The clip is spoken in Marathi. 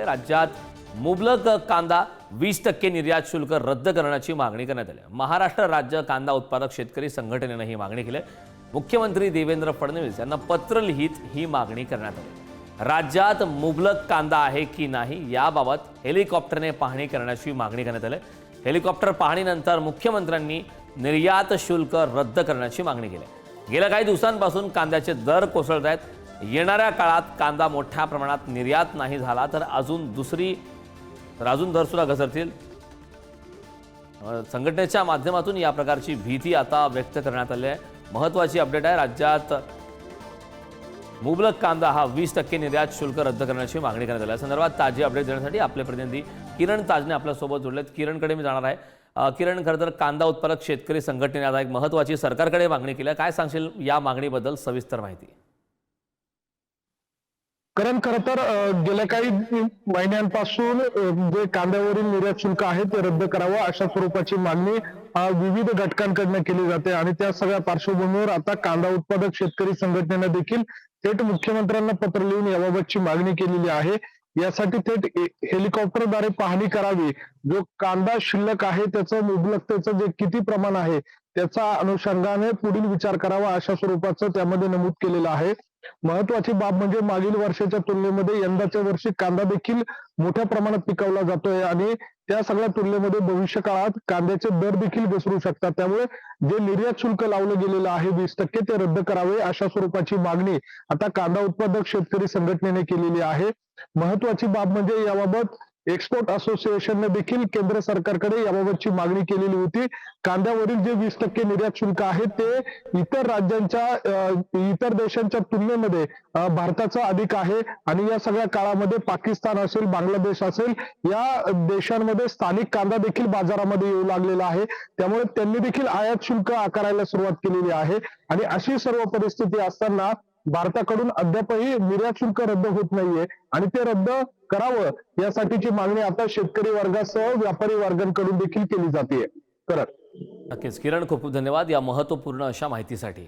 आहे। राज्यात मुबलक कांदा 20% निर्यात शुल्क रद्द करण्याची मागणी करण्यात आली आहे। महाराष्ट्र राज्य कांदा उत्पादक शेतकरी संघटनेने ही मागणी केली आहे। मुख्यमंत्री देवेंद्र फडणवीस यांना पत्र लिहित ही मागणी करण्यात आली। राज्यात मुबलक कांदा आहे की नाही याबाबत हेलिकॉप्टरने पाहणी करण्याची मागणी करण्यात आली आहे। हेलिकॉप्टर पाहणीनंतर मुख्यमंत्र्यांनी निर्यात शुल्क रद्द करण्याची मागणी केली आहे। गेल्या काही दिवसांपासून कांद्याचे दर कोसळत आहेत। येणाऱ्या काळात कांदा मोठ्या प्रमाणात निर्यात नाही झाला तर अजून दर सुद्धा घसरतील। संघटनेच्या माध्यमातून या प्रकारची भीती आता व्यक्त करण्यात आली आहे। महत्त्वाची अपडेट आहे, राज्यात मुबलक कांदा हा 20% निर्यात शुल्क रद्द करण्याची मागणी करण्यात आली आहे। संदर्भात ताजी अपडेट देण्यासाठी आपले प्रतिनिधी किरण ताजने आपल्यासोबत जोडलेत। किरणकडे मी जाणार आहे। किरण, खरं तर कांदा उत्पादक शेतकरी संघटनेने आता एक महत्त्वाची सरकारकडे मागणी केली आहे। काय सांगशील या मागणीबद्दल सविस्तर माहिती? कारण खरं तर गेल्या काही महिन्यांपासून जे कांद्यावरील निर्यात शुल्क आहे ते रद्द करावं अशा स्वरूपाची मागणी विविध घटकांकडून केली जाते आणि त्या सगळ्या पार्श्वभूमीवर आता कांदा उत्पादक शेतकरी संघटनेने देखील थेट मुख्यमंत्र्यांना पत्र लिहून याबाबतची मागणी केलेली आहे। यासाठी थेट हेलिकॉप्टरद्वारे पाहणी करावी, जो कांदा शिल्लक आहे त्याचं मुबलकतेचं जे किती प्रमाण आहे त्याच्या अनुषंगाने पुढील विचार करावा अशा स्वरूपाचं त्यामध्ये नमूद केलेलं आहे। महत्वाची बाब म्हणजे मागील वर्षाच्या तुलनेमध्ये यंदाच्या वर्षी कांदा देखील मोठ्या प्रमाणात पिकवला जातोय आणि त्या सगळ्या तुलनेमध्ये भविष्य काळात कांद्याचे दर देखील घसरू शकतात। त्यामुळे जे निर्यात शुल्क लावलं गेलेलं आहे 20% ते रद्द करावे अशा स्वरूपाची मागणी आता कांदा उत्पादक शेतकरी संघटनेने केलेली आहे। महत्वाची बाब म्हणजे याबाबत एक्सपोर्ट असोसिएशनने देखील केंद्र सरकारकडे याबाबतची मागणी केलेली होती। कांद्यावरील जे 20% निर्यात शुल्क आहे ते इतर राज्यांच्या इतर देशांच्या तुलनेमध्ये भारताचं अधिक आहे आणि या सगळ्या काळामध्ये पाकिस्तान असेल, बांगलादेश असेल या देशांमध्ये स्थानिक कांदा देखील बाजारामध्ये येऊ लागलेला आहे। त्यामुळे त्यांनी देखील आयात शुल्क आकारायला सुरुवात केलेली आहे आणि अशी सर्व परिस्थिती असताना भारताकडून अद्यापही निर्यात शुल्क रद्द होत नाहीये आणि ते रद्द करावं यासाठीची मागणी आता शेतकरी वर्गासह व्यापारी वर्गांकडून देखील केली जाते। नक्कीच किरण, खूप खूप धन्यवाद या महत्त्वपूर्ण अशा माहितीसाठी।